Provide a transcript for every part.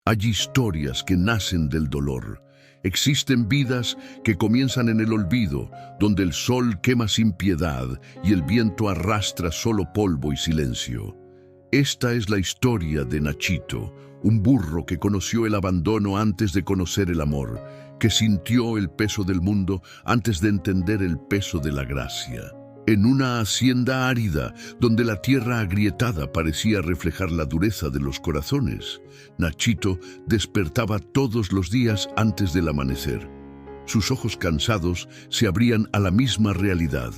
Hay historias que nacen del dolor. Existen vidas que comienzan en el olvido, donde el sol quema sin piedad y el viento arrastra solo polvo y silencio. Esta es la historia de Nachito, un burro que conoció el abandono antes de conocer el amor, que sintió el peso del mundo antes de entender el peso de la gracia. En una hacienda árida, donde la tierra agrietada parecía reflejar la dureza de los corazones, Nachito despertaba todos los días antes del amanecer. Sus ojos cansados se abrían a la misma realidad.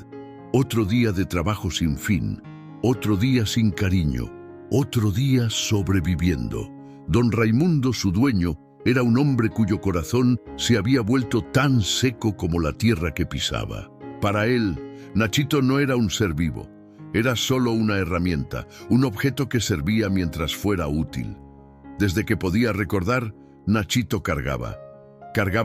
Otro día de trabajo sin fin, otro día sin cariño, otro día sobreviviendo. Don Raimundo, su dueño, era un hombre cuyo corazón se había vuelto tan seco como la tierra que pisaba. Para él, Nachito no era un ser vivo, era solo una herramienta, un objeto que servía mientras fuera útil. Desde que podía recordar, Nachito cargaba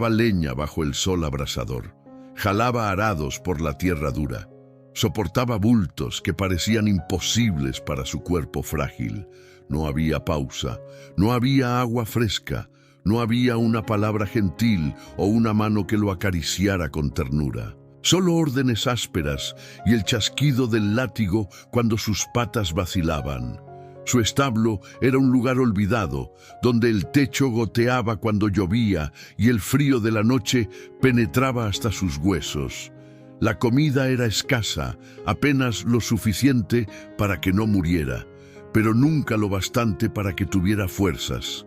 leña bajo el sol abrasador, jalaba arados por la tierra dura, soportaba bultos que parecían imposibles para su cuerpo frágil. No había pausa, no había agua fresca, no había una palabra gentil o una mano que lo acariciara con ternura. Solo órdenes ásperas y el chasquido del látigo cuando sus patas vacilaban. Su establo era un lugar olvidado, donde el techo goteaba cuando llovía y el frío de la noche penetraba hasta sus huesos. La comida era escasa, apenas lo suficiente para que no muriera, pero nunca lo bastante para que tuviera fuerzas.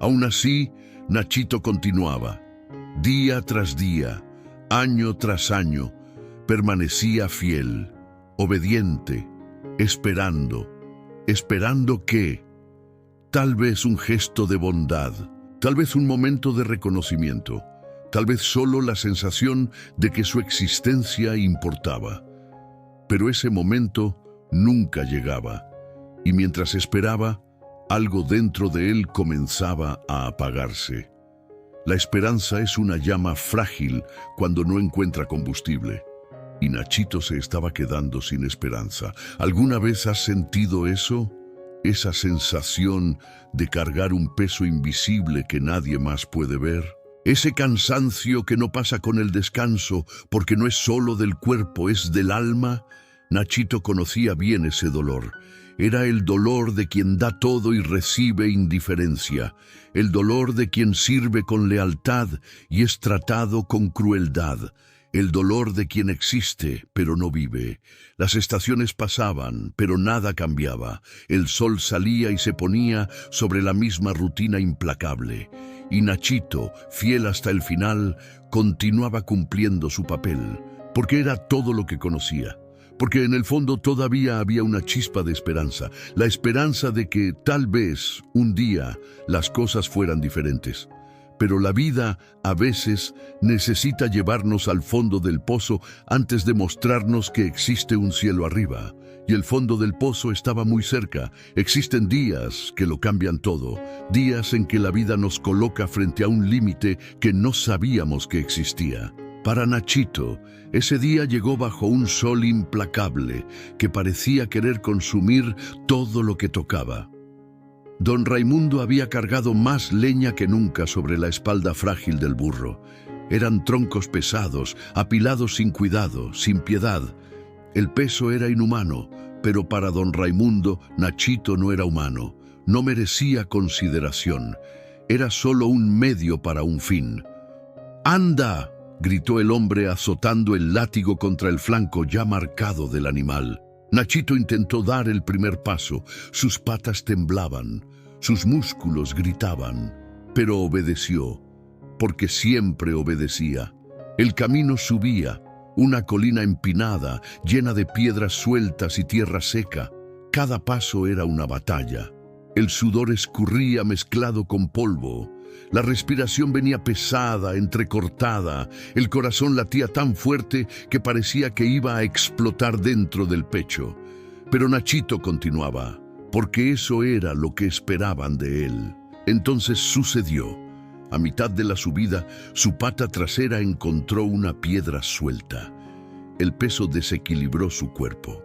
Aún así, Nachito continuaba. Día tras día, año tras año, permanecía fiel, obediente, esperando que, tal vez un gesto de bondad, tal vez un momento de reconocimiento, tal vez solo la sensación de que su existencia importaba. Pero ese momento nunca llegaba, y mientras esperaba, algo dentro de él comenzaba a apagarse. La esperanza es una llama frágil cuando no encuentra combustible. Y Nachito se estaba quedando sin esperanza. ¿Alguna vez has sentido eso? Esa sensación de cargar un peso invisible que nadie más puede ver. Ese cansancio que no pasa con el descanso porque no es solo del cuerpo, es del alma. Nachito conocía bien ese dolor. Era el dolor de quien da todo y recibe indiferencia, el dolor de quien sirve con lealtad y es tratado con crueldad, el dolor de quien existe pero no vive. Las estaciones pasaban, pero nada cambiaba. El sol salía y se ponía sobre la misma rutina implacable. Y Nachito, fiel hasta el final, continuaba cumpliendo su papel, porque era todo lo que conocía. Porque en el fondo todavía había una chispa de esperanza, la esperanza de que tal vez un día las cosas fueran diferentes. Pero la vida a veces necesita llevarnos al fondo del pozo antes de mostrarnos que existe un cielo arriba. Y el fondo del pozo estaba muy cerca. Existen días que lo cambian todo, días en que la vida nos coloca frente a un límite que no sabíamos que existía. Para Nachito, ese día llegó bajo un sol implacable que parecía querer consumir todo lo que tocaba. Don Raimundo había cargado más leña que nunca sobre la espalda frágil del burro. Eran troncos pesados, apilados sin cuidado, sin piedad. El peso era inhumano, pero para don Raimundo, Nachito no era humano, no merecía consideración. Era solo un medio para un fin. ¡Anda!, gritó el hombre azotando el látigo contra el flanco ya marcado del animal. Nachito intentó dar el primer paso. Sus patas temblaban, sus músculos gritaban, pero obedeció, porque siempre obedecía. El camino subía, una colina empinada, llena de piedras sueltas y tierra seca. Cada paso era una batalla. El sudor escurría mezclado con polvo. La respiración venía pesada, entrecortada. El corazón latía tan fuerte que parecía que iba a explotar dentro del pecho. Pero Nachito continuaba, porque eso era lo que esperaban de él. Entonces sucedió. A mitad de la subida, su pata trasera encontró una piedra suelta. El peso desequilibró su cuerpo.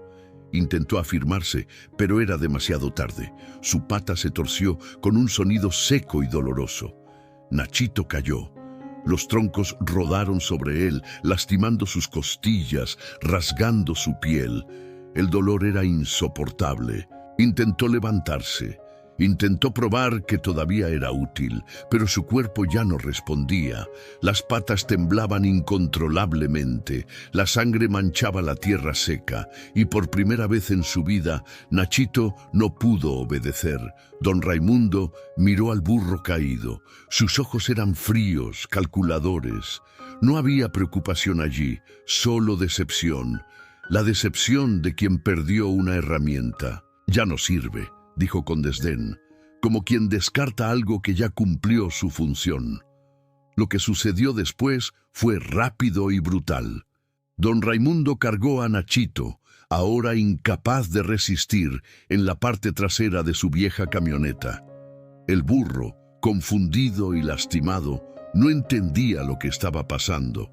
Intentó afirmarse, pero era demasiado tarde. Su pata se torció con un sonido seco y doloroso. Nachito cayó. Los troncos rodaron sobre él, lastimando sus costillas, rasgando su piel. El dolor era insoportable. Intentó levantarse. Intentó probar que todavía era útil, pero su cuerpo ya no respondía. Las patas temblaban incontrolablemente, la sangre manchaba la tierra seca, y por primera vez en su vida, Nachito no pudo obedecer. Don Raimundo miró al burro caído. Sus ojos eran fríos, calculadores. No había preocupación allí, solo decepción. La decepción de quien perdió una herramienta. Ya no sirve, dijo con desdén, como quien descarta algo que ya cumplió su función. Lo que sucedió después fue rápido y brutal. Don Raimundo cargó a Nachito, ahora incapaz de resistir, en la parte trasera de su vieja camioneta. El burro, confundido y lastimado, no entendía lo que estaba pasando.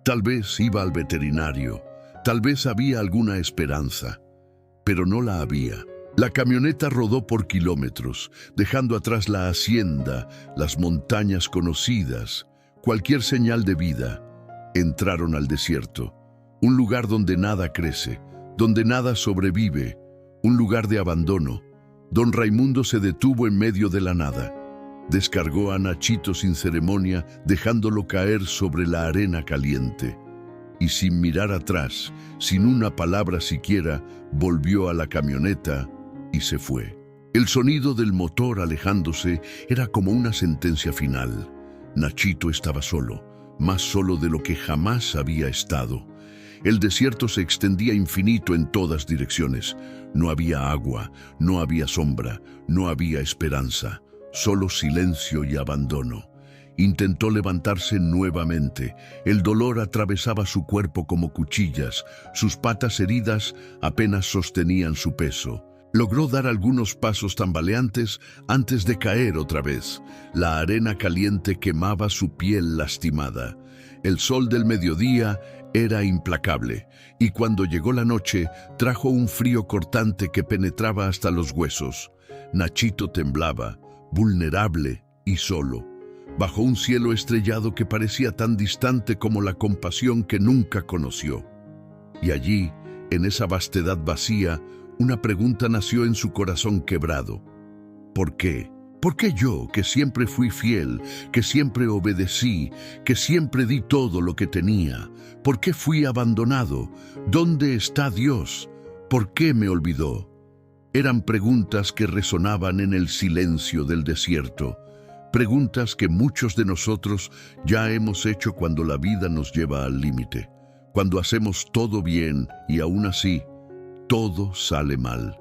Tal vez iba al veterinario, tal vez había alguna esperanza, pero no la había. La camioneta rodó por kilómetros, dejando atrás la hacienda, las montañas conocidas, cualquier señal de vida. Entraron al desierto, un lugar donde nada crece, donde nada sobrevive, un lugar de abandono. Don Raimundo se detuvo en medio de la nada. Descargó a Nachito sin ceremonia, dejándolo caer sobre la arena caliente. Y sin mirar atrás, sin una palabra siquiera, volvió a la camioneta y se fue. El sonido del motor alejándose era como una sentencia final. Nachito estaba solo, más solo de lo que jamás había estado. El desierto se extendía infinito en todas direcciones. No había agua, no había sombra, no había esperanza, solo silencio y abandono. Intentó levantarse nuevamente. El dolor atravesaba su cuerpo como cuchillas. Sus patas heridas apenas sostenían su peso. Logró dar algunos pasos tambaleantes antes de caer otra vez. La arena caliente quemaba su piel lastimada. El sol del mediodía era implacable, y cuando llegó la noche, trajo un frío cortante que penetraba hasta los huesos. Nachito temblaba, vulnerable y solo, bajo un cielo estrellado que parecía tan distante como la compasión que nunca conoció. Y allí, en esa vastedad vacía, una pregunta nació en su corazón quebrado. ¿Por qué? ¿Por qué yo, que siempre fui fiel, que siempre obedecí, que siempre di todo lo que tenía? ¿Por qué fui abandonado? ¿Dónde está Dios? ¿Por qué me olvidó? Eran preguntas que resonaban en el silencio del desierto. Preguntas que muchos de nosotros ya hemos hecho cuando la vida nos lleva al límite. Cuando hacemos todo bien y aún así, todo sale mal.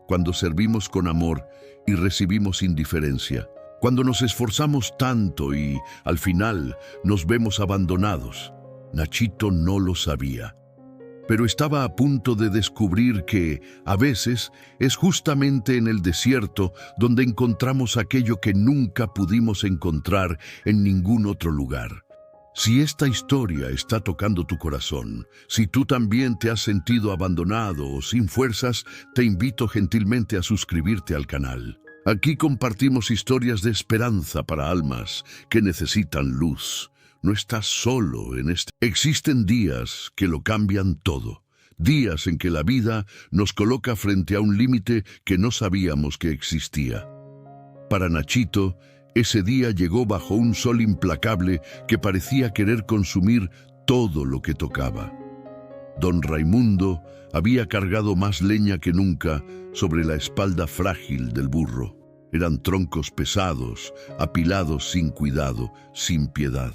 Cuando servimos con amor y recibimos indiferencia. Cuando nos esforzamos tanto y, al final, nos vemos abandonados. Nachito no lo sabía. Pero estaba a punto de descubrir que, a veces, es justamente en el desierto donde encontramos aquello que nunca pudimos encontrar en ningún otro lugar. Si esta historia está tocando tu corazón, si tú también te has sentido abandonado o sin fuerzas, te invito gentilmente a suscribirte al canal. Aquí compartimos historias de esperanza para almas que necesitan luz. No estás solo en este. Existen días que lo cambian todo. Días en que la vida nos coloca frente a un límite que no sabíamos que existía. Para Nachito, ese día llegó bajo un sol implacable que parecía querer consumir todo lo que tocaba. Don Raimundo había cargado más leña que nunca sobre la espalda frágil del burro. Eran troncos pesados, apilados sin cuidado, sin piedad.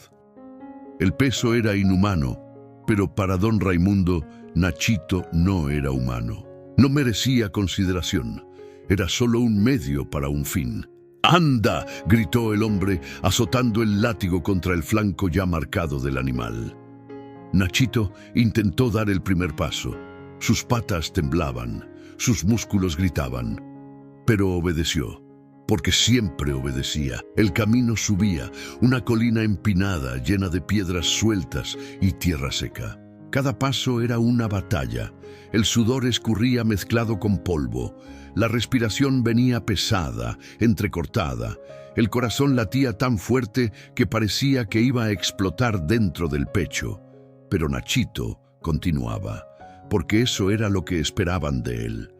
El peso era inhumano, pero para don Raimundo, Nachito no era humano. No merecía consideración. Era solo un medio para un fin. ¡Anda!, gritó el hombre, azotando el látigo contra el flanco ya marcado del animal. Nachito intentó dar el primer paso. Sus patas temblaban, sus músculos gritaban, pero obedeció, porque siempre obedecía. El camino subía, una colina empinada llena de piedras sueltas y tierra seca. Cada paso era una batalla. El sudor escurría mezclado con polvo. La respiración venía pesada, entrecortada. El corazón latía tan fuerte que parecía que iba a explotar dentro del pecho. Pero Nachito continuaba, porque eso era lo que esperaban de él.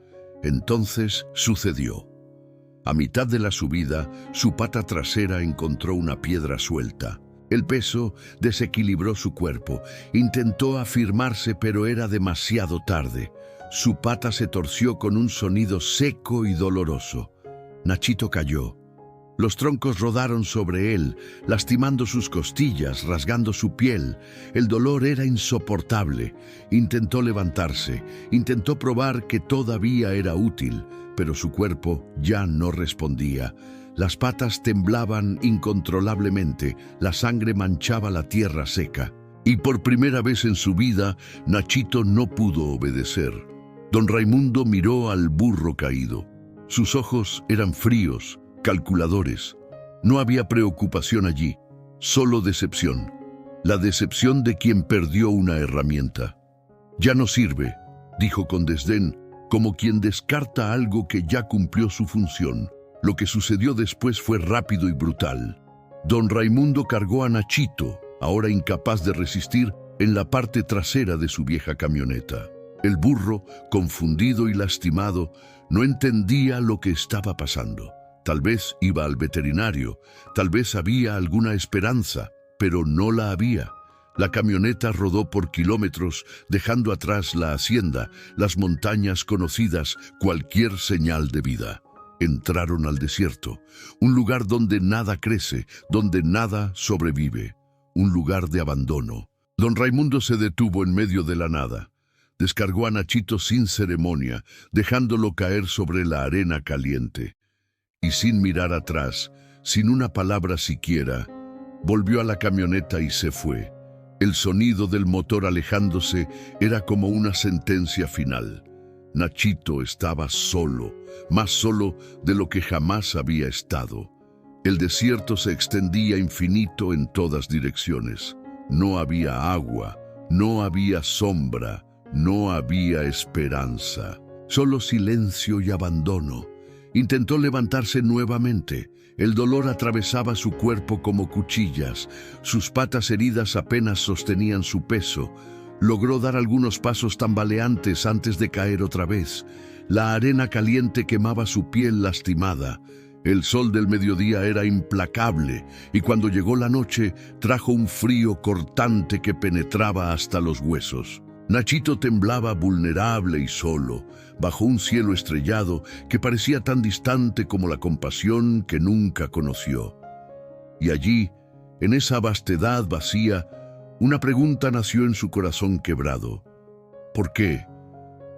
Entonces sucedió. A mitad de la subida, su pata trasera encontró una piedra suelta. El peso desequilibró su cuerpo. Intentó afirmarse, pero era demasiado tarde. Su pata se torció con un sonido seco y doloroso. Nachito cayó. Los troncos rodaron sobre él, lastimando sus costillas, rasgando su piel. El dolor era insoportable. Intentó levantarse, intentó probar que todavía era útil, pero su cuerpo ya no respondía. Las patas temblaban incontrolablemente, la sangre manchaba la tierra seca. Y por primera vez en su vida, Nachito no pudo obedecer. Don Raimundo miró al burro caído. Sus ojos eran fríos, calculadores. No había preocupación allí, solo decepción. La decepción de quien perdió una herramienta. «Ya no sirve», dijo con desdén, como quien descarta algo que ya cumplió su función. Lo que sucedió después fue rápido y brutal. Don Raimundo cargó a Nachito, ahora incapaz de resistir, en la parte trasera de su vieja camioneta. El burro, confundido y lastimado, no entendía lo que estaba pasando. Tal vez iba al veterinario, tal vez había alguna esperanza, pero no la había. La camioneta rodó por kilómetros, dejando atrás la hacienda, las montañas conocidas, cualquier señal de vida. Entraron al desierto, un lugar donde nada crece, donde nada sobrevive, un lugar de abandono. Don Raimundo se detuvo en medio de la nada. Descargó a Nachito sin ceremonia, dejándolo caer sobre la arena caliente. Y sin mirar atrás, sin una palabra siquiera, volvió a la camioneta y se fue. El sonido del motor alejándose era como una sentencia final. Nachito estaba solo, más solo de lo que jamás había estado. El desierto se extendía infinito en todas direcciones. No había agua, no había sombra, no había esperanza. Solo silencio y abandono. Intentó levantarse nuevamente. El dolor atravesaba su cuerpo como cuchillas. Sus patas heridas apenas sostenían su peso. Logró dar algunos pasos tambaleantes antes de caer otra vez. La arena caliente quemaba su piel lastimada. El sol del mediodía era implacable, y cuando llegó la noche, trajo un frío cortante que penetraba hasta los huesos. Nachito temblaba vulnerable y solo, bajo un cielo estrellado que parecía tan distante como la compasión que nunca conoció. Y allí, en esa vastedad vacía, una pregunta nació en su corazón quebrado. ¿Por qué?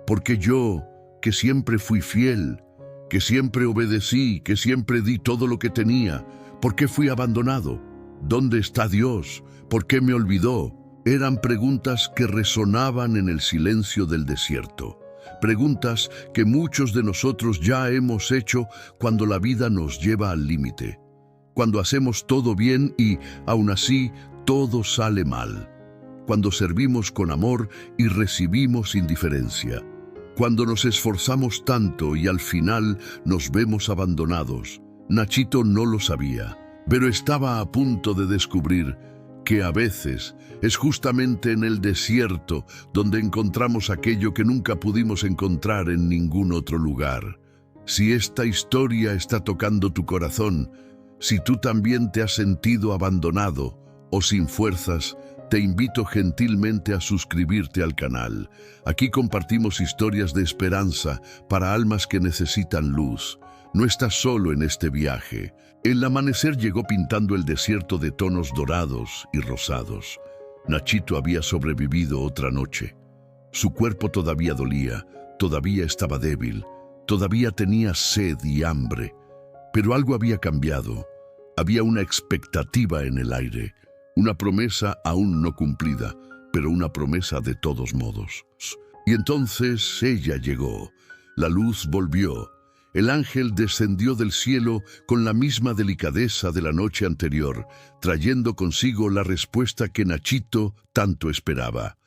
¿Por qué yo, que siempre fui fiel, que siempre obedecí, que siempre di todo lo que tenía, por qué fui abandonado? ¿Dónde está Dios? ¿Por qué me olvidó? Eran preguntas que resonaban en el silencio del desierto. Preguntas que muchos de nosotros ya hemos hecho cuando la vida nos lleva al límite. Cuando hacemos todo bien y, aún así, todo sale mal. Cuando servimos con amor y recibimos indiferencia. Cuando nos esforzamos tanto y al final nos vemos abandonados. Nachito no lo sabía, pero estaba a punto de descubrir que a veces es justamente en el desierto donde encontramos aquello que nunca pudimos encontrar en ningún otro lugar. Si esta historia está tocando tu corazón, si tú también te has sentido abandonado o sin fuerzas, te invito gentilmente a suscribirte al canal. Aquí compartimos historias de esperanza para almas que necesitan luz. No estás solo en este viaje. El amanecer llegó pintando el desierto de tonos dorados y rosados. Nachito había sobrevivido otra noche. Su cuerpo todavía dolía, todavía estaba débil, todavía tenía sed y hambre. Pero algo había cambiado. Había una expectativa en el aire. Una promesa aún no cumplida, pero una promesa de todos modos. Y entonces ella llegó. La luz volvió. El ángel descendió del cielo con la misma delicadeza de la noche anterior, trayendo consigo la respuesta que Nachito tanto esperaba.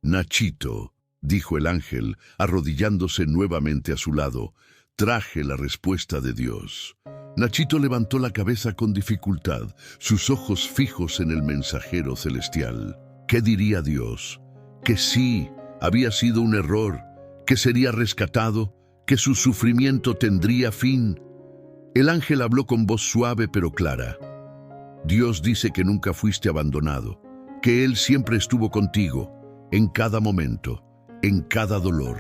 Nachito, dijo el ángel, arrodillándose nuevamente a su lado, traje la respuesta de Dios. Nachito levantó la cabeza con dificultad, sus ojos fijos en el mensajero celestial. ¿Qué diría Dios? Que sí, había sido un error, que sería rescatado, que su sufrimiento tendría fin. El ángel habló con voz suave pero clara. Dios dice que nunca fuiste abandonado, que Él siempre estuvo contigo, en cada momento, en cada dolor.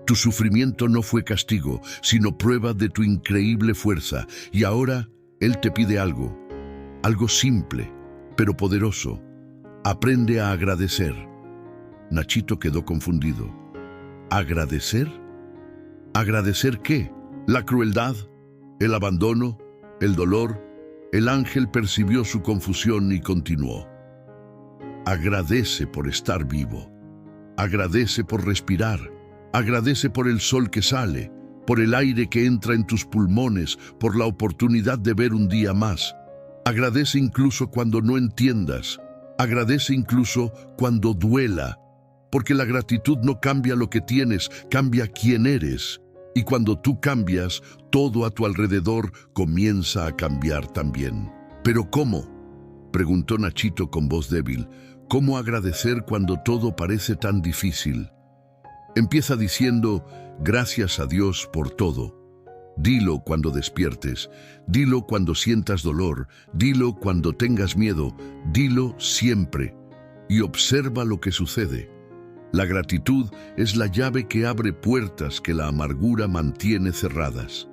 Tu sufrimiento no fue castigo, sino prueba de tu increíble fuerza, y ahora Él te pide algo simple, pero poderoso. Aprende a agradecer. Nachito quedó confundido. ¿Agradecer? ¿Agradecer qué? ¿La crueldad? ¿El abandono? ¿El dolor? El ángel percibió su confusión y continuó. Agradece por estar vivo. Agradece por respirar. Agradece por el sol que sale, por el aire que entra en tus pulmones, por la oportunidad de ver un día más. Agradece incluso cuando no entiendas. Agradece incluso cuando duela. Porque la gratitud no cambia lo que tienes, cambia quién eres. Y cuando tú cambias, todo a tu alrededor comienza a cambiar también. ¿Pero cómo?, preguntó Nachito con voz débil. ¿Cómo agradecer cuando todo parece tan difícil? Empieza diciendo, gracias a Dios por todo. Dilo cuando despiertes, dilo cuando sientas dolor, dilo cuando tengas miedo, dilo siempre. Y observa lo que sucede. La gratitud es la llave que abre puertas que la amargura mantiene cerradas.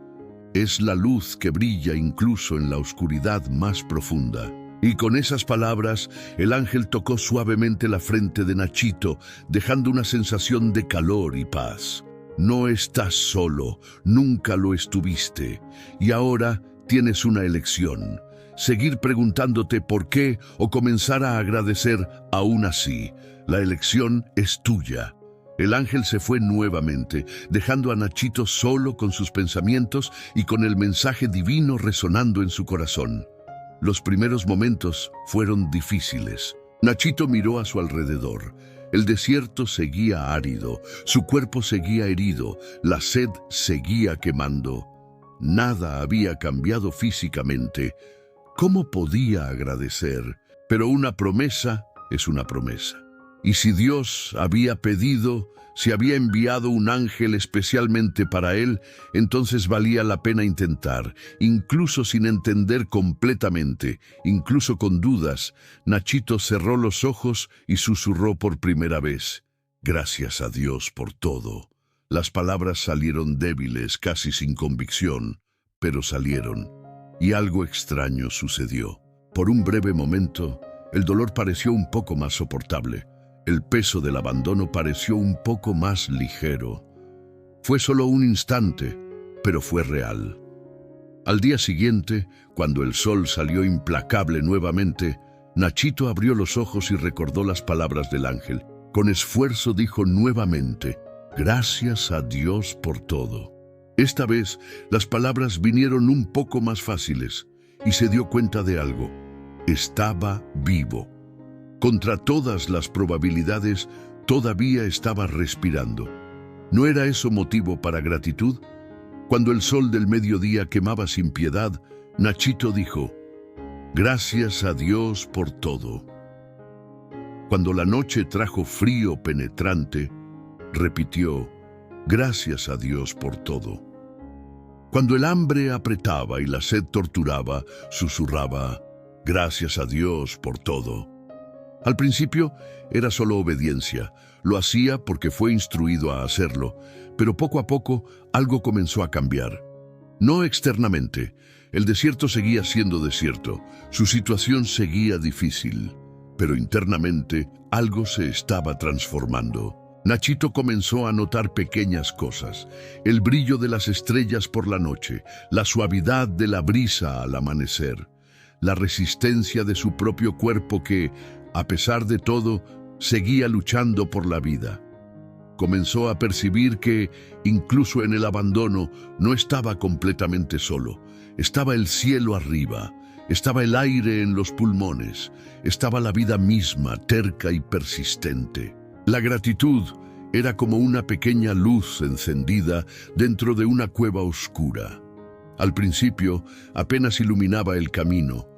Es la luz que brilla incluso en la oscuridad más profunda. Y con esas palabras, el ángel tocó suavemente la frente de Nachito, dejando una sensación de calor y paz. No estás solo, nunca lo estuviste. Y ahora tienes una elección. Seguir preguntándote por qué o comenzar a agradecer aún así. La elección es tuya. El ángel se fue nuevamente, dejando a Nachito solo con sus pensamientos y con el mensaje divino resonando en su corazón. Los primeros momentos fueron difíciles. Nachito miró a su alrededor. El desierto seguía árido, su cuerpo seguía herido, la sed seguía quemando. Nada había cambiado físicamente. ¿Cómo podía agradecer? Pero una promesa es una promesa. Y si Dios había pedido, si había enviado un ángel especialmente para él, entonces valía la pena intentar, incluso sin entender completamente, incluso con dudas. Nachito cerró los ojos y susurró por primera vez, gracias a Dios por todo. Las palabras salieron débiles, casi sin convicción, pero salieron, y algo extraño sucedió. Por un breve momento, el dolor pareció un poco más soportable. El peso del abandono pareció un poco más ligero. Fue solo un instante, pero fue real. Al día siguiente, cuando el sol salió implacable nuevamente, Nachito abrió los ojos y recordó las palabras del ángel. Con esfuerzo dijo nuevamente, gracias a Dios por todo. Esta vez, las palabras vinieron un poco más fáciles y se dio cuenta de algo. Estaba vivo. Contra todas las probabilidades, todavía estaba respirando. ¿No era eso motivo para gratitud? Cuando el sol del mediodía quemaba sin piedad, Nachito dijo, gracias a Dios por todo. Cuando la noche trajo frío penetrante, repitió, gracias a Dios por todo. Cuando el hambre apretaba y la sed torturaba, susurraba, gracias a Dios por todo. Al principio era solo obediencia, lo hacía porque fue instruido a hacerlo, pero poco a poco algo comenzó a cambiar. No externamente, el desierto seguía siendo desierto, su situación seguía difícil, pero internamente algo se estaba transformando. Nachito comenzó a notar pequeñas cosas, el brillo de las estrellas por la noche, la suavidad de la brisa al amanecer, la resistencia de su propio cuerpo que, a pesar de todo, seguía luchando por la vida. Comenzó a percibir que, incluso en el abandono, no estaba completamente solo. Estaba el cielo arriba, estaba el aire en los pulmones, estaba la vida misma, terca y persistente. La gratitud era como una pequeña luz encendida dentro de una cueva oscura. Al principio apenas iluminaba el camino,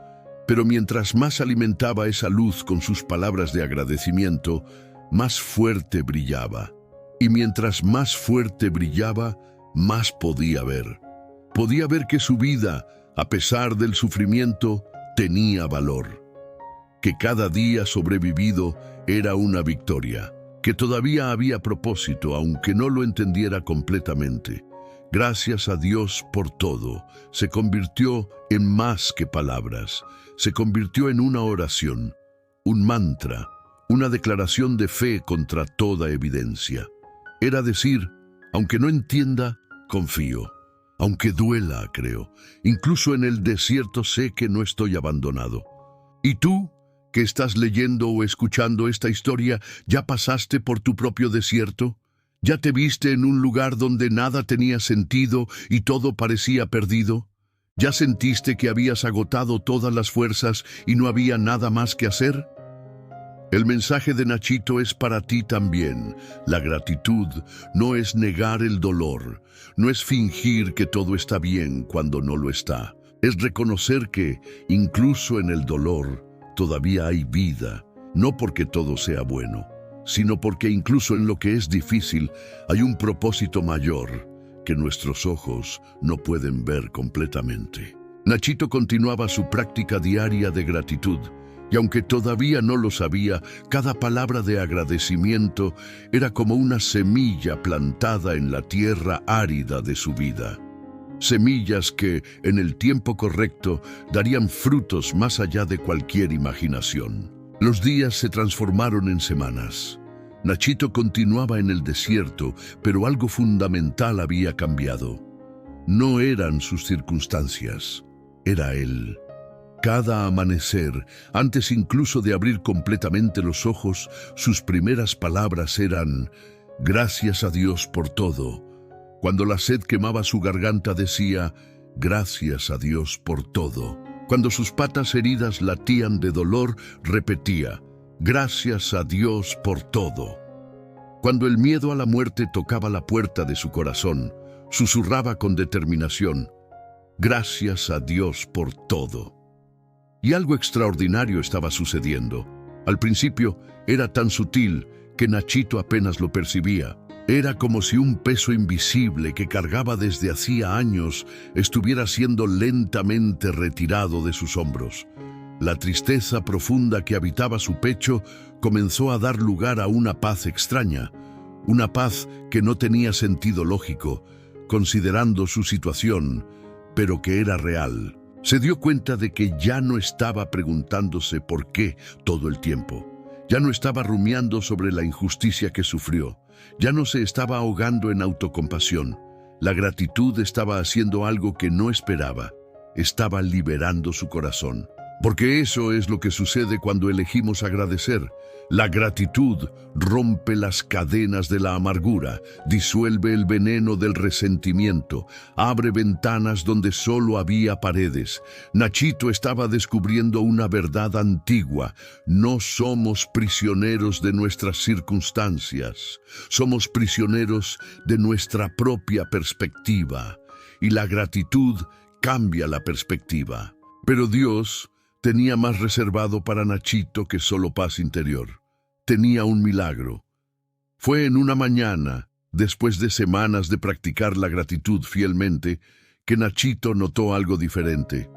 pero mientras más alimentaba esa luz con sus palabras de agradecimiento, más fuerte brillaba. Y mientras más fuerte brillaba, más podía ver. Podía ver que su vida, a pesar del sufrimiento, tenía valor. Que cada día sobrevivido era una victoria. Que todavía había propósito, aunque no lo entendiera completamente. Gracias a Dios por todo, se convirtió en más que palabras. Se convirtió en una oración, un mantra, una declaración de fe contra toda evidencia. Era decir, aunque no entienda, confío. Aunque duela, creo. Incluso en el desierto sé que no estoy abandonado. ¿Y tú, que estás leyendo o escuchando esta historia, ya pasaste por tu propio desierto? ¿Ya te viste en un lugar donde nada tenía sentido y todo parecía perdido? ¿Ya sentiste que habías agotado todas las fuerzas y no había nada más que hacer? El mensaje de Nachito es para ti también. La gratitud no es negar el dolor, no es fingir que todo está bien cuando no lo está. Es reconocer que, incluso en el dolor, todavía hay vida, no porque todo sea bueno, sino porque incluso en lo que es difícil hay un propósito mayor que nuestros ojos no pueden ver completamente. Nachito continuaba su práctica diaria de gratitud, y aunque todavía no lo sabía, cada palabra de agradecimiento era como una semilla plantada en la tierra árida de su vida. Semillas que, en el tiempo correcto, darían frutos más allá de cualquier imaginación. Los días se transformaron en semanas. Nachito continuaba en el desierto, pero algo fundamental había cambiado. No eran sus circunstancias, era él. Cada amanecer, antes incluso de abrir completamente los ojos, sus primeras palabras eran: «Gracias a Dios por todo». Cuando la sed quemaba su garganta decía: «Gracias a Dios por todo». Cuando sus patas heridas latían de dolor, repetía: «Gracias a Dios por todo». Cuando el miedo a la muerte tocaba la puerta de su corazón, susurraba con determinación: «Gracias a Dios por todo». Y algo extraordinario estaba sucediendo. Al principio era tan sutil que Nachito apenas lo percibía. Era como si un peso invisible que cargaba desde hacía años estuviera siendo lentamente retirado de sus hombros. La tristeza profunda que habitaba su pecho comenzó a dar lugar a una paz extraña, una paz que no tenía sentido lógico, considerando su situación, pero que era real. Se dio cuenta de que ya no estaba preguntándose por qué todo el tiempo. Ya no estaba rumiando sobre la injusticia que sufrió. Ya no se estaba ahogando en autocompasión. La gratitud estaba haciendo algo que no esperaba. Estaba liberando su corazón. Porque eso es lo que sucede cuando elegimos agradecer. La gratitud rompe las cadenas de la amargura, disuelve el veneno del resentimiento, abre ventanas donde solo había paredes. Nachito estaba descubriendo una verdad antigua: no somos prisioneros de nuestras circunstancias, somos prisioneros de nuestra propia perspectiva. Y la gratitud cambia la perspectiva. Pero Dios tenía más reservado para Nachito que solo paz interior. Tenía un milagro. Fue en una mañana, después de semanas de practicar la gratitud fielmente, que Nachito notó algo diferente.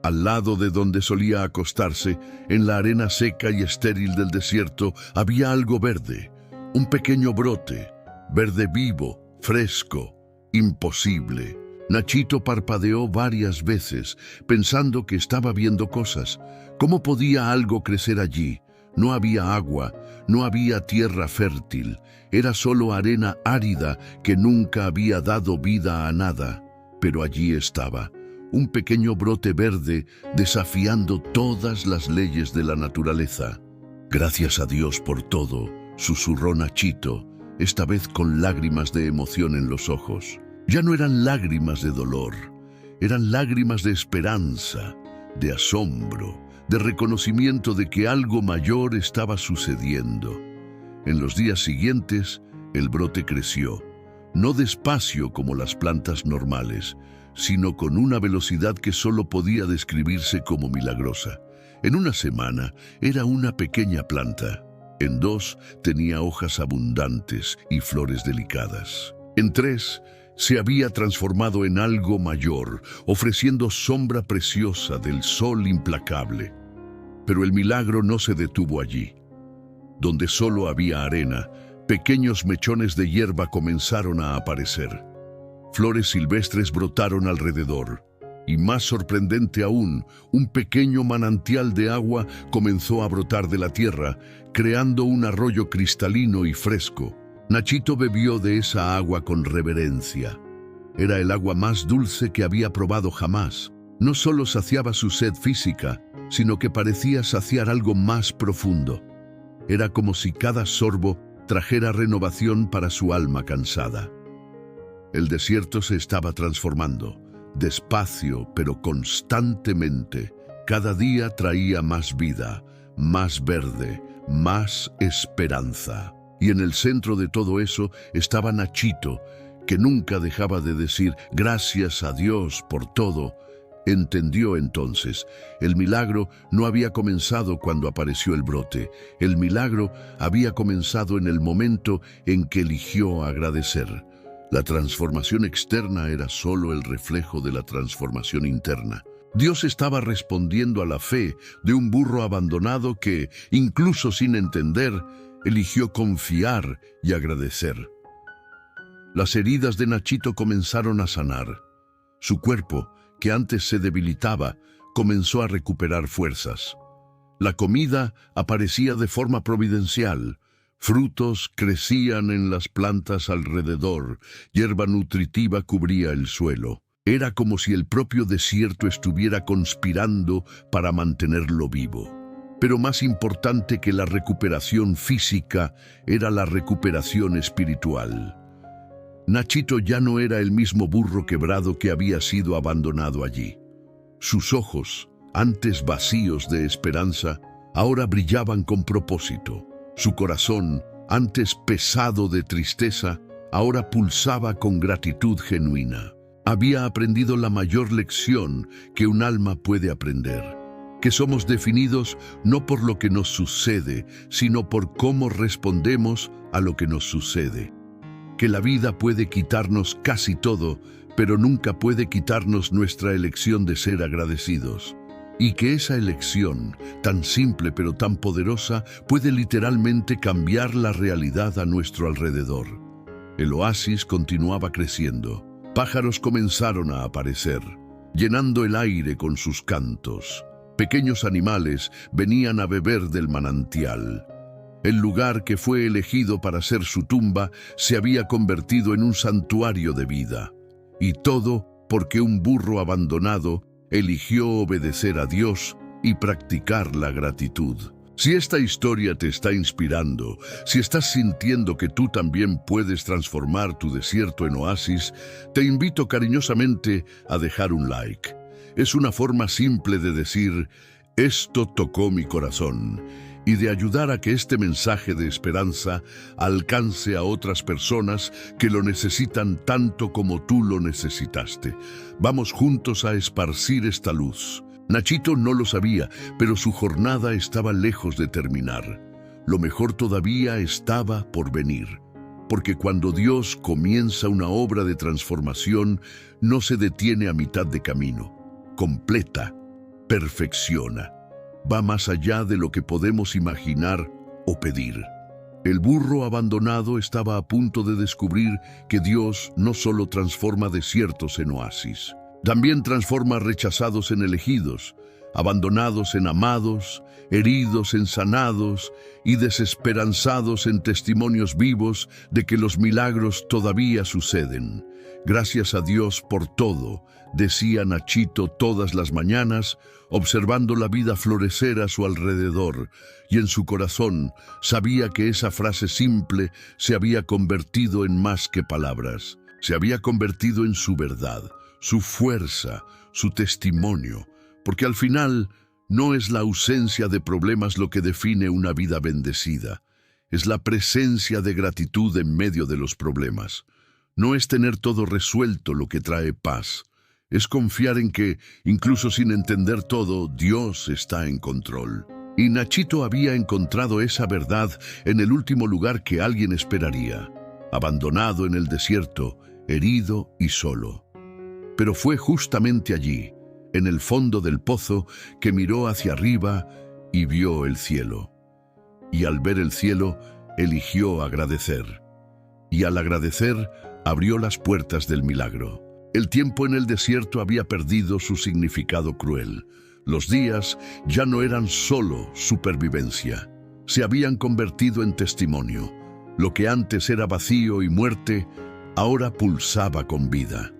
Al lado de donde solía acostarse, en la arena seca y estéril del desierto, había algo verde, un pequeño brote, verde vivo, fresco, imposible. Nachito parpadeó varias veces, pensando que estaba viendo cosas. ¿Cómo podía algo crecer allí? No había agua, no había tierra fértil, era solo arena árida que nunca había dado vida a nada. Pero allí estaba, un pequeño brote verde desafiando todas las leyes de la naturaleza. «Gracias a Dios por todo», susurró Nachito, esta vez con lágrimas de emoción en los ojos. Ya no eran lágrimas de dolor, eran lágrimas de esperanza, de asombro, de reconocimiento de que algo mayor estaba sucediendo. En los días siguientes, el brote creció, no despacio como las plantas normales, sino con una velocidad que solo podía describirse como milagrosa. En una semana era una pequeña planta. En 2 tenía hojas abundantes y flores delicadas. En 3 se había transformado en algo mayor, ofreciendo sombra preciosa del sol implacable. Pero el milagro no se detuvo allí. Donde solo había arena, pequeños mechones de hierba comenzaron a aparecer. Flores silvestres brotaron alrededor. Y más sorprendente aún, un pequeño manantial de agua comenzó a brotar de la tierra, creando un arroyo cristalino y fresco. Nachito bebió de esa agua con reverencia. Era el agua más dulce que había probado jamás. No solo saciaba su sed física, sino que parecía saciar algo más profundo. Era como si cada sorbo trajera renovación para su alma cansada. El desierto se estaba transformando. Despacio, pero constantemente. Cada día traía más vida, más verde, más esperanza. Y en el centro de todo eso estaba Nachito, que nunca dejaba de decir gracias a Dios por todo. Entendió entonces, el milagro no había comenzado cuando apareció el brote. El milagro había comenzado en el momento en que eligió agradecer. La transformación externa era solo el reflejo de la transformación interna. Dios estaba respondiendo a la fe de un burro abandonado que, incluso sin entender, eligió confiar y agradecer. Las heridas de Nachito comenzaron a sanar. Su cuerpo, que antes se debilitaba, comenzó a recuperar fuerzas. La comida aparecía de forma providencial. Frutos crecían en las plantas alrededor, hierba nutritiva cubría el suelo. Era como si el propio desierto estuviera conspirando para mantenerlo vivo. Pero más importante que la recuperación física era la recuperación espiritual. Nachito ya no era el mismo burro quebrado que había sido abandonado allí. Sus ojos, antes vacíos de esperanza, ahora brillaban con propósito. Su corazón, antes pesado de tristeza, ahora pulsaba con gratitud genuina. Había aprendido la mayor lección que un alma puede aprender, que somos definidos no por lo que nos sucede, sino por cómo respondemos a lo que nos sucede. Que la vida puede quitarnos casi todo, pero nunca puede quitarnos nuestra elección de ser agradecidos. Y que esa elección, tan simple pero tan poderosa, puede literalmente cambiar la realidad a nuestro alrededor. El oasis continuaba creciendo. Pájaros comenzaron a aparecer, llenando el aire con sus cantos. Pequeños animales venían a beber del manantial. El lugar que fue elegido para ser su tumba se había convertido en un santuario de vida. Y todo porque un burro abandonado eligió obedecer a Dios y practicar la gratitud. Si esta historia te está inspirando, si estás sintiendo que tú también puedes transformar tu desierto en oasis, te invito cariñosamente a dejar un like. Es una forma simple de decir, esto tocó mi corazón, y de ayudar a que este mensaje de esperanza alcance a otras personas que lo necesitan tanto como tú lo necesitaste. Vamos juntos a esparcir esta luz. Nachito no lo sabía, pero su jornada estaba lejos de terminar. Lo mejor todavía estaba por venir. Porque cuando Dios comienza una obra de transformación, no se detiene a mitad de camino. Completa, perfecciona. Va más allá de lo que podemos imaginar o pedir. El burro abandonado estaba a punto de descubrir que Dios no solo transforma desiertos en oasis, también transforma rechazados en elegidos, abandonados en amados, heridos en sanados y desesperanzados en testimonios vivos de que los milagros todavía suceden. Gracias a Dios por todo, decía Nachito todas las mañanas, observando la vida florecer a su alrededor, y en su corazón sabía que esa frase simple se había convertido en más que palabras. Se había convertido en su verdad, su fuerza, su testimonio, porque al final no es la ausencia de problemas lo que define una vida bendecida, es la presencia de gratitud en medio de los problemas. No es tener todo resuelto lo que trae paz. Es confiar en que, incluso sin entender todo, Dios está en control. Y Nachito había encontrado esa verdad en el último lugar que alguien esperaría, abandonado en el desierto, herido y solo. Pero fue justamente allí, en el fondo del pozo, que miró hacia arriba y vio el cielo. Y al ver el cielo, eligió agradecer. Y al agradecer, abrió las puertas del milagro. El tiempo en el desierto había perdido su significado cruel. Los días ya no eran solo supervivencia. Se habían convertido en testimonio. Lo que antes era vacío y muerte, ahora pulsaba con vida.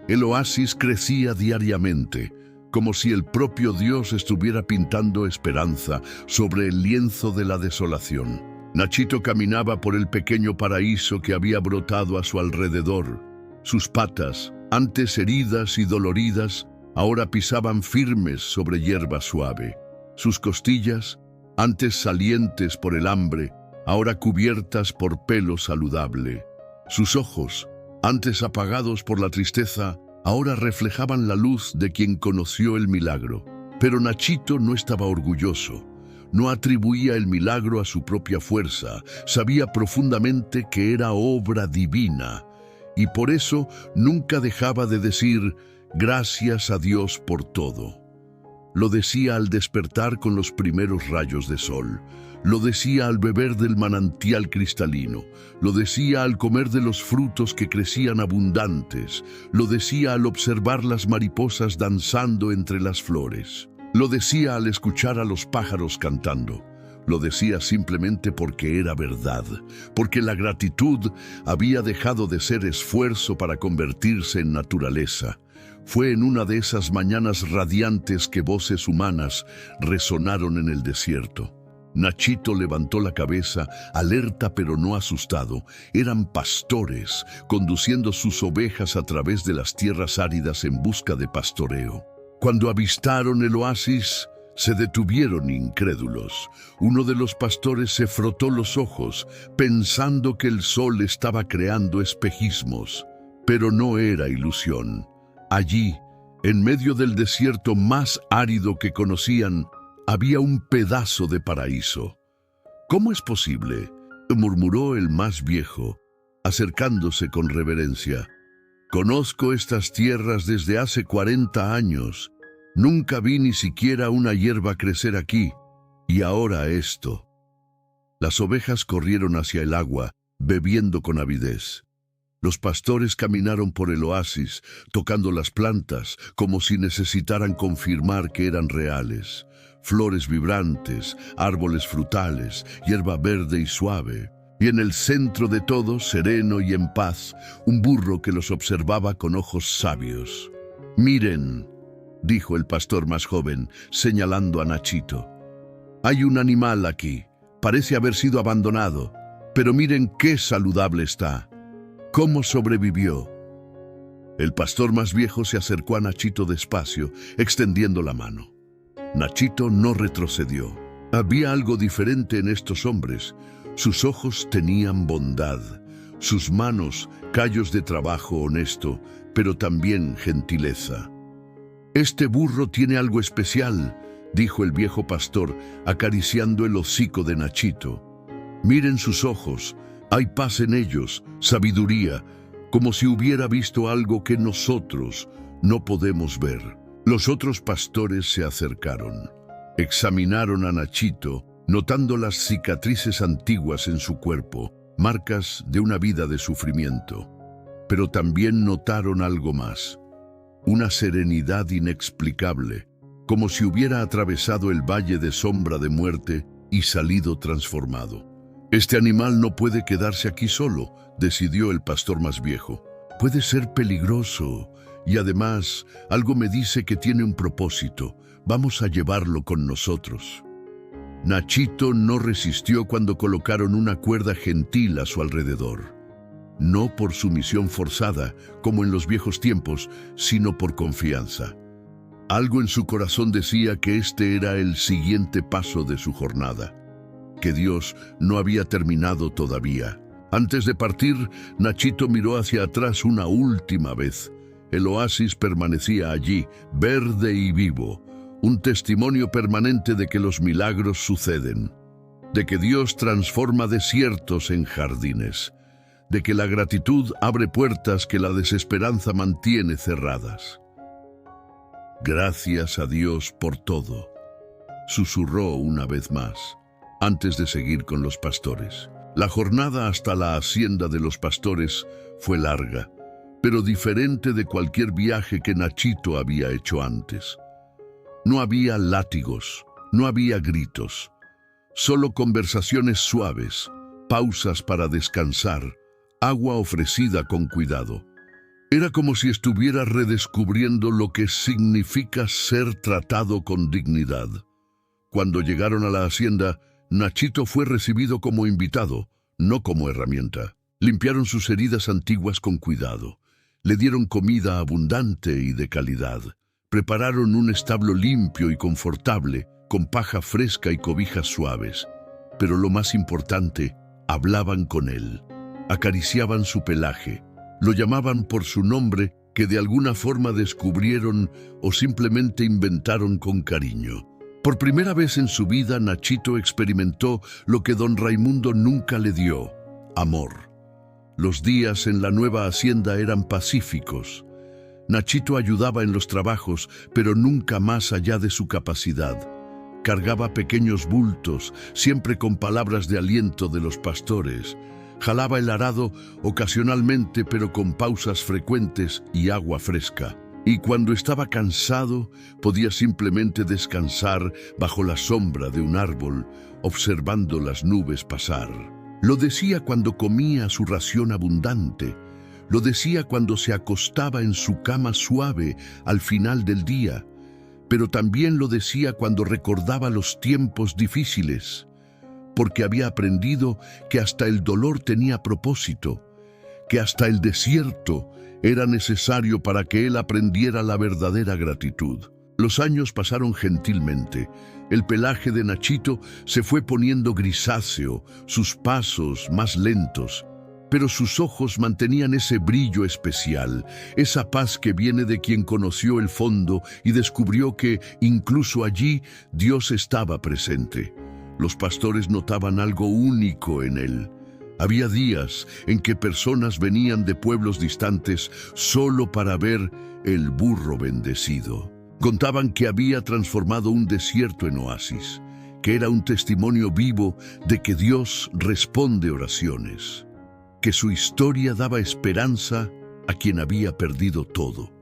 El oasis crecía diariamente, como si el propio Dios estuviera pintando esperanza sobre el lienzo de la desolación. Nachito caminaba por el pequeño paraíso que había brotado a su alrededor. Sus patas, antes heridas y doloridas, ahora pisaban firmes sobre hierba suave. Sus costillas, antes salientes por el hambre, ahora cubiertas por pelo saludable. Sus ojos, antes apagados por la tristeza, ahora reflejaban la luz de quien conoció el milagro. Pero Nachito no estaba orgulloso. No atribuía el milagro a su propia fuerza. Sabía profundamente que era obra divina. Y por eso nunca dejaba de decir gracias a Dios por todo. Lo decía al despertar con los primeros rayos de sol. Lo decía al beber del manantial cristalino. Lo decía al comer de los frutos que crecían abundantes. Lo decía al observar las mariposas danzando entre las flores. Lo decía al escuchar a los pájaros cantando. Lo decía simplemente porque era verdad, porque la gratitud había dejado de ser esfuerzo para convertirse en naturaleza. Fue en una de esas mañanas radiantes que voces humanas resonaron en el desierto. Nachito levantó la cabeza, alerta pero no asustado. Eran pastores, conduciendo sus ovejas a través de las tierras áridas en busca de pastoreo. Cuando avistaron el oasis, se detuvieron incrédulos. Uno de los pastores se frotó los ojos, pensando que el sol estaba creando espejismos. Pero no era ilusión. Allí, en medio del desierto más árido que conocían, había un pedazo de paraíso. ¿Cómo es posible?, murmuró el más viejo, acercándose con reverencia. Conozco estas tierras desde hace 40 años. Nunca vi ni siquiera una hierba crecer aquí. Y ahora esto. Las ovejas corrieron hacia el agua, bebiendo con avidez. Los pastores caminaron por el oasis, tocando las plantas, como si necesitaran confirmar que eran reales. Flores vibrantes, árboles frutales, hierba verde y suave. Y en el centro de todo, sereno y en paz, un burro que los observaba con ojos sabios. «Miren», dijo el pastor más joven, señalando a Nachito. «Hay un animal aquí. Parece haber sido abandonado. Pero miren qué saludable está. ¿Cómo sobrevivió?» El pastor más viejo se acercó a Nachito despacio, extendiendo la mano. Nachito no retrocedió. Había algo diferente en estos hombres. Sus ojos tenían bondad, sus manos callos de trabajo honesto, pero también gentileza. «Este burro tiene algo especial», dijo el viejo pastor, acariciando el hocico de Nachito. «Miren sus ojos, hay paz en ellos, sabiduría, como si hubiera visto algo que nosotros no podemos ver». Los otros pastores se acercaron. Examinaron a Nachito, notando las cicatrices antiguas en su cuerpo, marcas de una vida de sufrimiento. Pero también notaron algo más, una serenidad inexplicable, como si hubiera atravesado el valle de sombra de muerte y salido transformado. «Este animal no puede quedarse aquí solo», decidió el pastor más viejo. «Puede ser peligroso, y además algo me dice que tiene un propósito. Vamos a llevarlo con nosotros». Nachito no resistió cuando colocaron una cuerda gentil a su alrededor. No por sumisión forzada, como en los viejos tiempos, sino por confianza. Algo en su corazón decía que este era el siguiente paso de su jornada. que Dios no había terminado todavía. Antes de partir, Nachito miró hacia atrás una última vez. El oasis permanecía allí, verde y vivo, un testimonio permanente de que los milagros suceden, de que Dios transforma desiertos en jardines, de que la gratitud abre puertas que la desesperanza mantiene cerradas. Gracias a Dios por todo, susurró una vez más, antes de seguir con los pastores. La jornada hasta la hacienda de los pastores fue larga, pero diferente de cualquier viaje que Nachito había hecho antes. No había látigos, no había gritos, solo conversaciones suaves, pausas para descansar, agua ofrecida con cuidado. Era como si estuviera redescubriendo lo que significa ser tratado con dignidad. Cuando llegaron a la hacienda, Nachito fue recibido como invitado, no como herramienta. Limpiaron sus heridas antiguas con cuidado. Le dieron comida abundante y de calidad. Prepararon un establo limpio y confortable, con paja fresca y cobijas suaves. Pero lo más importante, hablaban con él. Acariciaban su pelaje. Lo llamaban por su nombre, que de alguna forma descubrieron o simplemente inventaron con cariño. Por primera vez en su vida, Nachito experimentó lo que don Raimundo nunca le dio: amor. Los días en la nueva hacienda eran pacíficos. Nachito ayudaba en los trabajos, pero nunca más allá de su capacidad. Cargaba pequeños bultos, siempre con palabras de aliento de los pastores. Jalaba el arado ocasionalmente, pero con pausas frecuentes y agua fresca. Y cuando estaba cansado, podía simplemente descansar bajo la sombra de un árbol, observando las nubes pasar. Lo decía cuando comía su ración abundante. Lo decía cuando se acostaba en su cama suave al final del día. Pero también lo decía cuando recordaba los tiempos difíciles, porque había aprendido que hasta el dolor tenía propósito, que hasta el desierto era necesario para que él aprendiera la verdadera gratitud. Los años pasaron gentilmente. El pelaje de Nachito se fue poniendo grisáceo, sus pasos más lentos, pero sus ojos mantenían ese brillo especial, esa paz que viene de quien conoció el fondo y descubrió que, incluso allí, Dios estaba presente. Los pastores notaban algo único en él. Había días en que personas venían de pueblos distantes solo para ver el burro bendecido. Contaban que había transformado un desierto en oasis, que era un testimonio vivo de que Dios responde oraciones, que su historia daba esperanza a quien había perdido todo.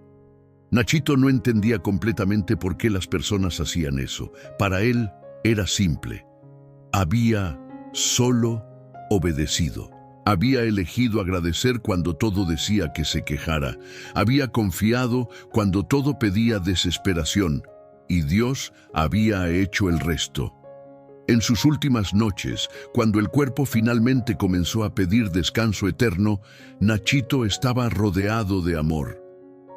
Nachito no entendía completamente por qué las personas hacían eso. Para él era simple. Había solo obedecido. Había elegido agradecer cuando todo decía que se quejara. Había confiado cuando todo pedía desesperación. Y Dios había hecho el resto. En sus últimas noches, cuando el cuerpo finalmente comenzó a pedir descanso eterno, Nachito estaba rodeado de amor.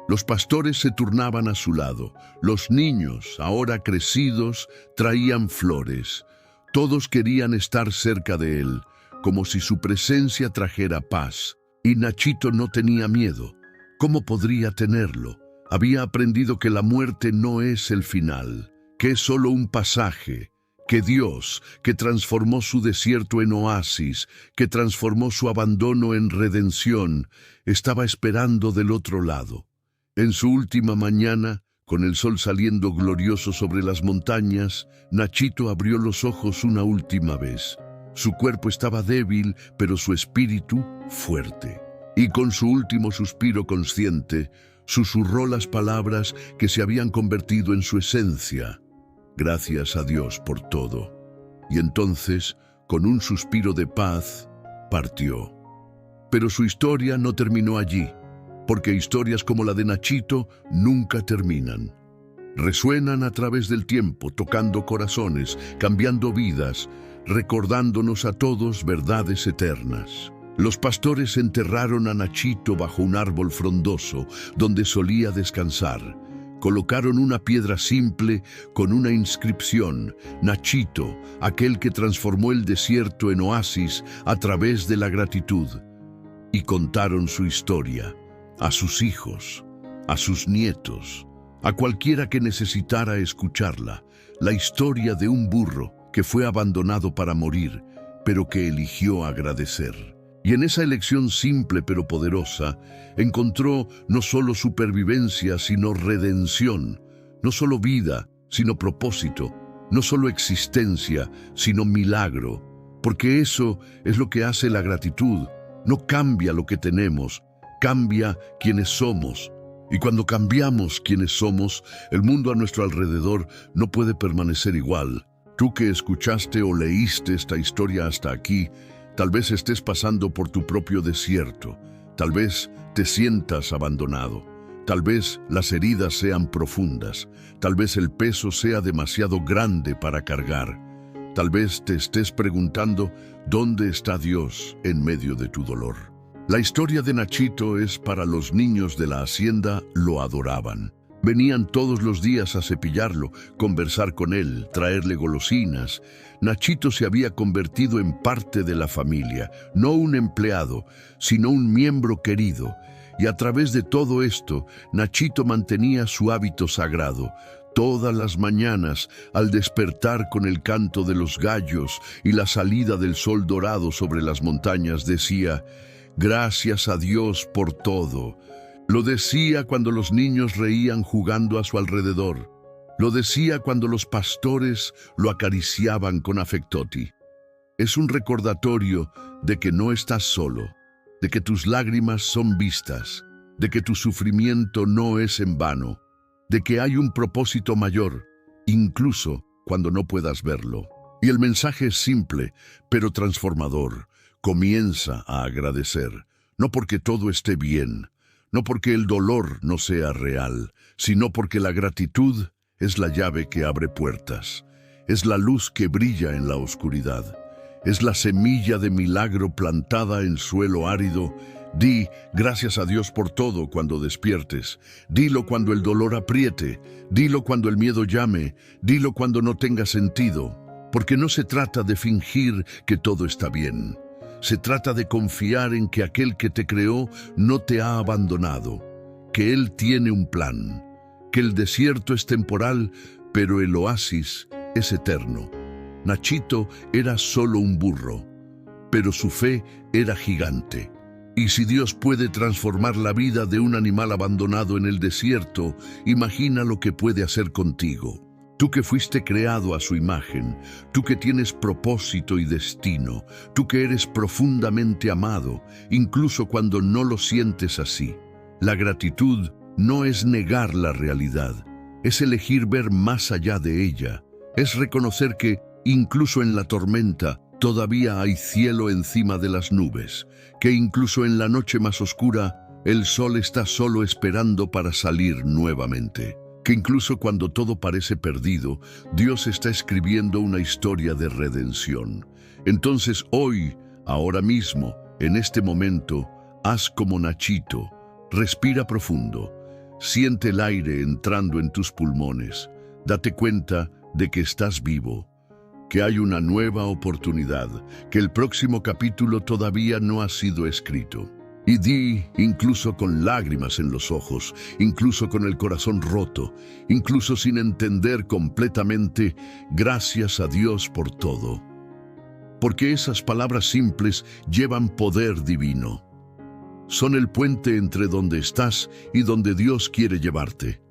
Los pastores se turnaban a su lado. Los niños, ahora crecidos, traían flores. Todos querían estar cerca de él, como si su presencia trajera paz. Y Nachito no tenía miedo. ¿Cómo podría tenerlo? Había aprendido que la muerte no es el final, que es solo un pasaje, que Dios, que transformó su desierto en oasis, que transformó su abandono en redención, estaba esperando del otro lado. En su última mañana, con el sol saliendo glorioso sobre las montañas, Nachito abrió los ojos una última vez. Su cuerpo estaba débil, pero su espíritu fuerte. Y con su último suspiro consciente, susurró las palabras que se habían convertido en su esencia. Gracias a Dios por todo. Y entonces, con un suspiro de paz, partió. Pero su historia no terminó allí, porque historias como la de Nachito nunca terminan. Resuenan a través del tiempo, tocando corazones, cambiando vidas, recordándonos a todos verdades eternas. Los pastores enterraron a Nachito bajo un árbol frondoso, donde solía descansar. Colocaron una piedra simple con una inscripción: Nachito, aquel que transformó el desierto en oasis a través de la gratitud. Y contaron su historia a sus hijos, a sus nietos, a cualquiera que necesitara escucharla. La historia de un burro que fue abandonado para morir, pero que eligió agradecer. Y en esa elección simple pero poderosa, encontró no solo supervivencia, sino redención, no solo vida, sino propósito, no solo existencia, sino milagro, porque eso es lo que hace la gratitud. No cambia lo que tenemos, cambia quienes somos. Y cuando cambiamos quienes somos, el mundo a nuestro alrededor no puede permanecer igual. Tú que escuchaste o leíste esta historia hasta aquí, tal vez estés pasando por tu propio desierto, tal vez te sientas abandonado, tal vez las heridas sean profundas, tal vez el peso sea demasiado grande para cargar, tal vez te estés preguntando ¿dónde está Dios en medio de tu dolor? La historia de Nachito es para los niños de la hacienda. Lo adoraban. Venían todos los días a cepillarlo, conversar con él, traerle golosinas. Nachito se había convertido en parte de la familia, no un empleado, sino un miembro querido. Y a través de todo esto, Nachito mantenía su hábito sagrado. Todas las mañanas, al despertar con el canto de los gallos y la salida del sol dorado sobre las montañas, decía: «Gracias a Dios por todo». Lo decía cuando los niños reían jugando a su alrededor. Lo decía cuando los pastores lo acariciaban con afectoti. Es un recordatorio de que no estás solo, de que tus lágrimas son vistas, de que tu sufrimiento no es en vano, de que hay un propósito mayor, incluso cuando no puedas verlo. Y el mensaje es simple, pero transformador. Comienza a agradecer, no porque todo esté bien, no porque el dolor no sea real, sino porque la gratitud es la llave que abre puertas, es la luz que brilla en la oscuridad, es la semilla de milagro plantada en suelo árido. Di gracias a Dios por todo cuando despiertes, dilo cuando el dolor apriete, dilo cuando el miedo llame, dilo cuando no tenga sentido, porque no se trata de fingir que todo está bien. Se trata de confiar en que aquel que te creó no te ha abandonado, que Él tiene un plan, que el desierto es temporal, pero el oasis es eterno. Nachito era solo un burro, pero su fe era gigante. Y si Dios puede transformar la vida de un animal abandonado en el desierto, imagina lo que puede hacer contigo. Tú que fuiste creado a su imagen, tú que tienes propósito y destino, tú que eres profundamente amado, incluso cuando no lo sientes así. La gratitud no es negar la realidad, es elegir ver más allá de ella, es reconocer que, incluso en la tormenta, todavía hay cielo encima de las nubes, que incluso en la noche más oscura, el sol está solo esperando para salir nuevamente. Que incluso cuando todo parece perdido, Dios está escribiendo una historia de redención. Entonces hoy, ahora mismo, en este momento, haz como Nachito, respira profundo, siente el aire entrando en tus pulmones, date cuenta de que estás vivo, que hay una nueva oportunidad, que el próximo capítulo todavía no ha sido escrito. Y di, incluso con lágrimas en los ojos, incluso con el corazón roto, incluso sin entender completamente, gracias a Dios por todo. Porque esas palabras simples llevan poder divino. Son el puente entre donde estás y donde Dios quiere llevarte.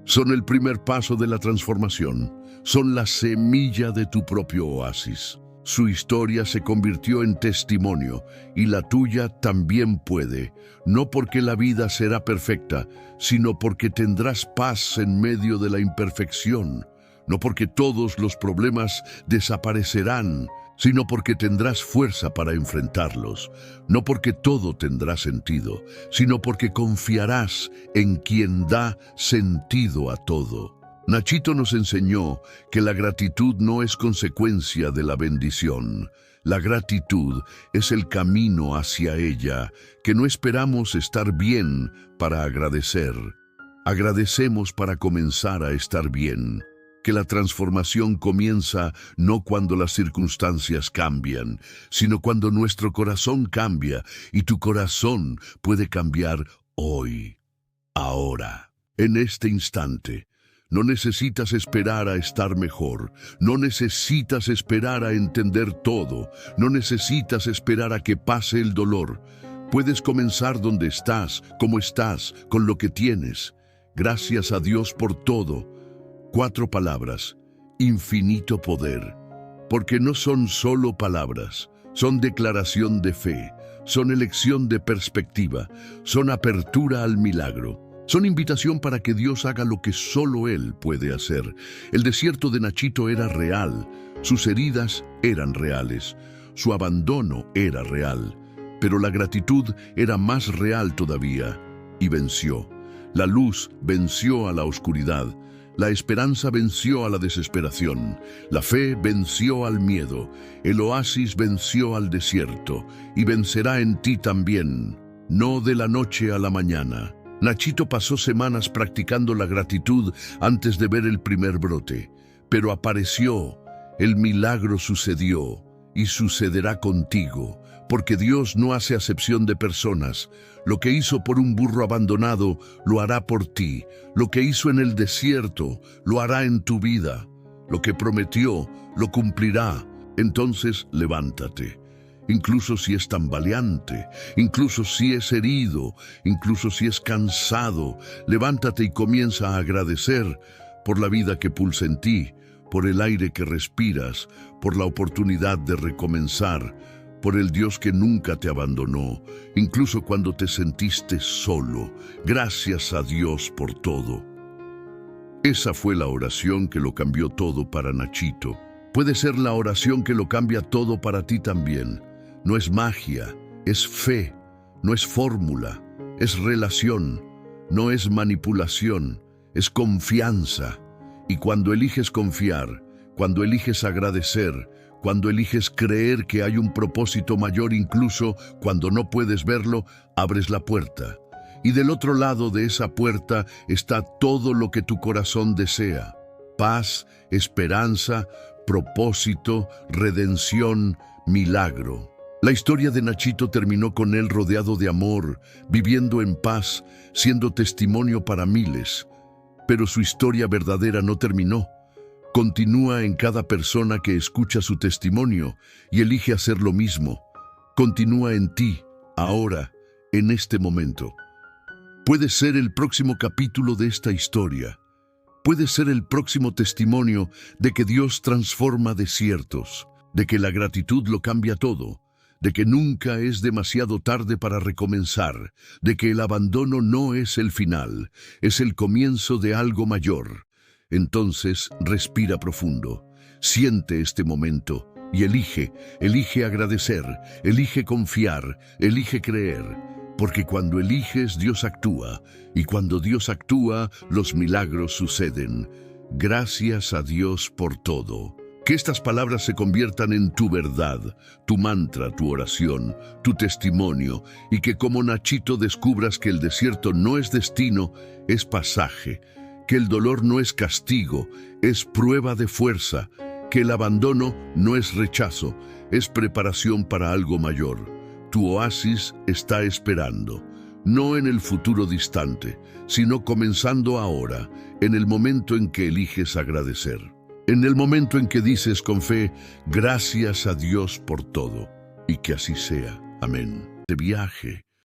Son el primer paso de la transformación. Son la semilla de tu propio oasis. Su historia se convirtió en testimonio y la tuya también puede, no porque la vida será perfecta, sino porque tendrás paz en medio de la imperfección, no porque todos los problemas desaparecerán, sino porque tendrás fuerza para enfrentarlos, no porque todo tendrá sentido, sino porque confiarás en quien da sentido a todo. Nachito nos enseñó que la gratitud no es consecuencia de la bendición. La gratitud es el camino hacia ella, que no esperamos estar bien para agradecer. Agradecemos para comenzar a estar bien. Que la transformación comienza no cuando las circunstancias cambian, sino cuando nuestro corazón cambia, y tu corazón puede cambiar hoy, ahora, en este instante. No necesitas esperar a estar mejor, no necesitas esperar a entender todo, no necesitas esperar a que pase el dolor. Puedes comenzar donde estás, como estás, con lo que tienes. Gracias a Dios por todo. 4 palabras: infinito poder. Porque no son solo palabras, son declaración de fe, son elección de perspectiva, son apertura al milagro. Son invitación para que Dios haga lo que solo Él puede hacer. El desierto de Nachito era real, sus heridas eran reales, su abandono era real, pero la gratitud era más real todavía, y venció. La luz venció a la oscuridad, la esperanza venció a la desesperación, la fe venció al miedo, el oasis venció al desierto, y vencerá en ti también, no de la noche a la mañana. Nachito pasó semanas practicando la gratitud antes de ver el primer brote, pero apareció, el milagro sucedió y sucederá contigo, porque Dios no hace acepción de personas. Lo que hizo por un burro abandonado, lo hará por ti. Lo que hizo en el desierto, lo hará en tu vida. Lo que prometió, lo cumplirá. Entonces, levántate. Incluso si es tambaleante, incluso si es herido, incluso si es cansado, levántate y comienza a agradecer por la vida que pulsa en ti, por el aire que respiras, por la oportunidad de recomenzar, por el Dios que nunca te abandonó, incluso cuando te sentiste solo. Gracias a Dios por todo. Esa fue la oración que lo cambió todo para Nachito. Puede ser la oración que lo cambia todo para ti también. No es magia, es fe, no es fórmula, es relación, no es manipulación, es confianza. Y cuando eliges confiar, cuando eliges agradecer, cuando eliges creer que hay un propósito mayor incluso cuando no puedes verlo, abres la puerta. Y del otro lado de esa puerta está todo lo que tu corazón desea: paz, esperanza, propósito, redención, milagro. La historia de Nachito terminó con él rodeado de amor, viviendo en paz, siendo testimonio para miles. Pero su historia verdadera no terminó. Continúa en cada persona que escucha su testimonio y elige hacer lo mismo. Continúa en ti, ahora, en este momento. Puede ser el próximo capítulo de esta historia. Puede ser el próximo testimonio de que Dios transforma desiertos, de que la gratitud lo cambia todo, de que nunca es demasiado tarde para recomenzar, de que el abandono no es el final, es el comienzo de algo mayor. Entonces, respira profundo, siente este momento y elige agradecer, elige confiar, elige creer, porque cuando eliges, Dios actúa, y cuando Dios actúa, los milagros suceden. Gracias a Dios por todo. Que estas palabras se conviertan en tu verdad, tu mantra, tu oración, tu testimonio, y que como Nachito descubras que el desierto no es destino, es pasaje, que el dolor no es castigo, es prueba de fuerza, que el abandono no es rechazo, es preparación para algo mayor. Tu oasis está esperando, no en el futuro distante, sino comenzando ahora, en el momento en que eliges agradecer. En el momento en que dices con fe, gracias a Dios por todo, y que así sea. Amén. De viaje,